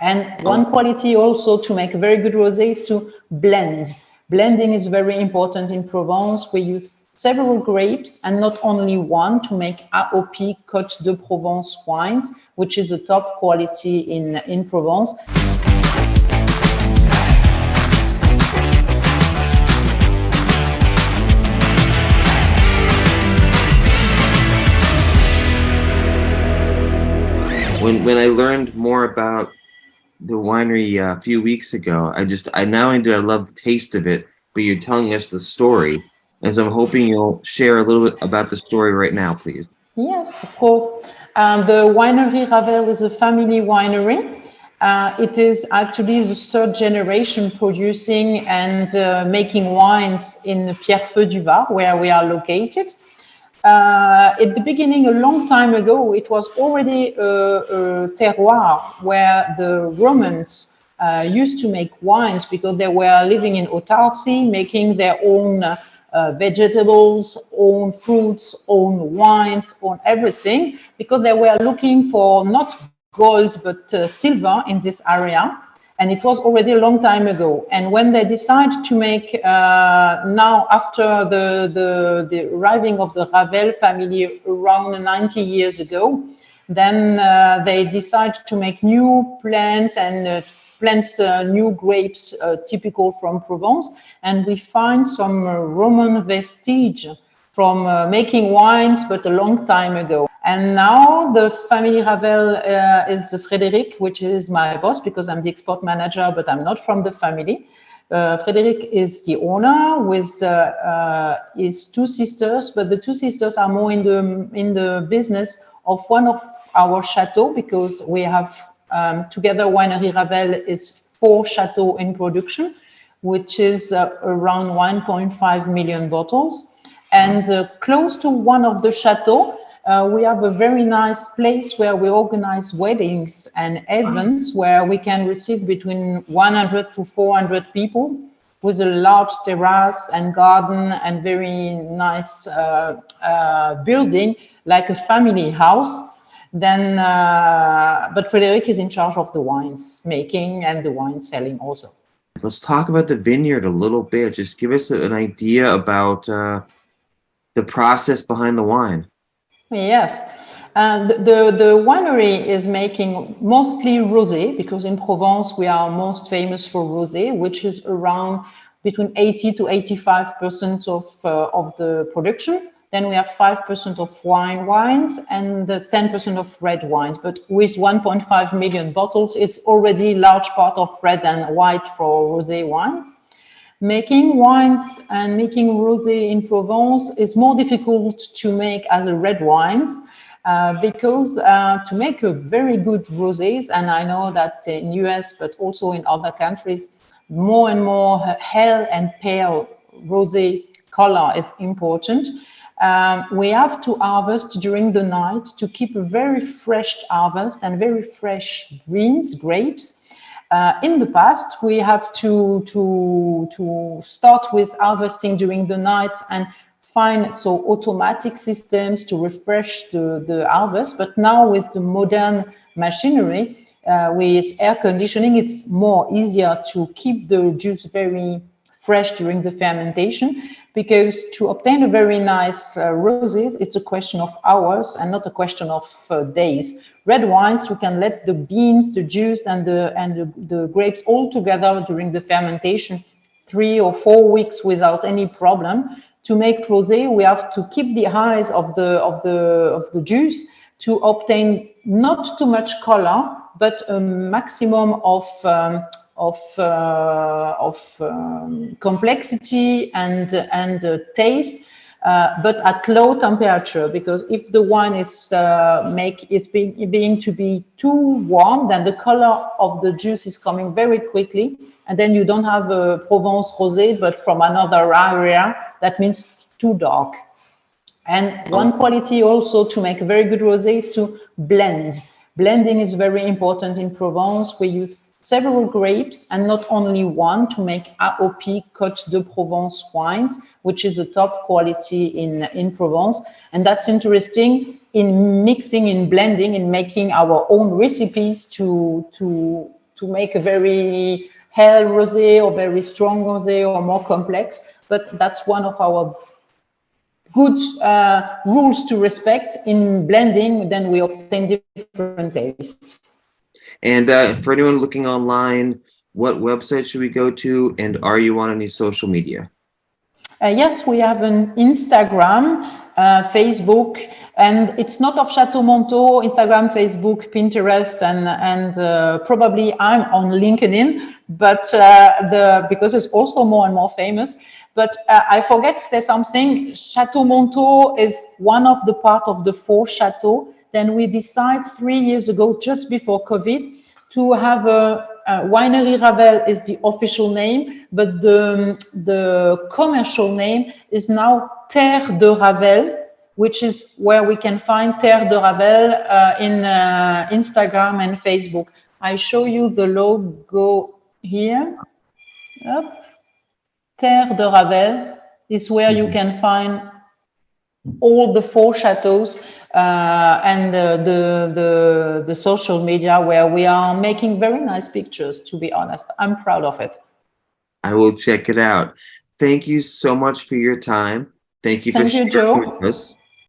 And one quality also to make a very good rosé is to blend. Blending is very important in Provence. We use several grapes and not only one to make AOP Côte de Provence wines, which is the top quality in Provence. When I learned more about the winery a few weeks ago, I not only did I love the taste of it, but you're telling us the story. And so I'm hoping you'll share a little bit about the story right now, please. Yes, of course. The winery Ravel is a family winery. It is actually the third generation producing and making wines in Pierrefeu-du-Var, where we are located. At the beginning, a long time ago, it was already a terroir where the Romans used to make wines because they were living in autarky, making their own vegetables, own fruits, own wines, own everything, because they were looking for not gold but silver in this area. And it was already a long time ago. And when they decide to make, now after the arriving of the Ravel family around 90 years ago, then they decide to make new plants and new grapes typical from Provence. And we find some Roman vestige from making wines, but a long time ago. And now the family Ravel is Frédéric, which is my boss because I'm the export manager, but I'm not from the family. Frédéric is the owner with his two sisters, but the two sisters are more in the business of one of our chateaux because we have together winery Ravel is 4 chateaux in production, which is around 1.5 million bottles. And close to one of the chateaux, we have a very nice place where we organize weddings and events where we can receive between 100 to 400 people with a large terrace and garden and very nice building, like a family house. Then, but Frédéric is in charge of the wines making and the wine selling also. Let's talk about the vineyard a little bit. Just give us an idea about the process behind the wine. Yes, the winery is making mostly rosé because in Provence we are most famous for rosé, which is around between 80 to 85% of the production. Then we have 5% of wines and 10% of red wines. But with 1.5 million bottles, it's already large part of red and white for rosé wines. Making wines and making rosé in Provence is more difficult to make as a red wines because to make a very good rosés, and I know that in US but also in other countries, more and more pale and pale rosé color is important. We have to harvest during the night to keep a very fresh harvest and very fresh grapes. In the past, we have to start with harvesting during the night and find automatic systems to refresh the harvest. But now with the modern machinery, with air conditioning, it's more easier to keep the juice very fresh during the fermentation, because to obtain a very nice rosés, it's a question of hours and not a question of days. Red wines, you can let the beans, the juice, and the grapes all together during the fermentation 3 or 4 weeks without any problem. To make rosé, we have to keep the highs of the juice to obtain not too much color, but a maximum of complexity and taste, but at low temperature, because if the wine is being to be too warm, then the color of the juice is coming very quickly, and then you don't have a Provence rosé, but from another area. That means too dark. And one quality also to make a very good rosé is to blend. Blending is very important in Provence. We use several grapes and not only one to make AOP Côte de Provence wines, which is the top quality in Provence. And that's interesting in mixing, in blending, in making our own recipes to make a very hell rosé or very strong rosé or more complex. But that's one of our good rules to respect in blending. Then we obtain different tastes. And for anyone looking online, what website should we go to? And are you on any social media? Yes, we have an Instagram, Facebook, and it's not of Chateau Monteau, Instagram, Facebook, Pinterest, and probably I'm on LinkedIn, but because it's also more and more famous. But I forget to say something. Chateau Monteau is one of the part of the 4 chateaux. Then we decided 3 years ago, just before COVID, to have a winery Ravel is the official name, but the commercial name is now Terre de Ravel, which is where we can find Terre de Ravel in Instagram and Facebook. I show you the logo here. Up. Terre de Ravel is where you can find all the 4 chateaux and the social media where we are making very nice pictures, to be honest. I'm proud of it. I will check it out. Thank you so much for your time. Thank you for sharing with us.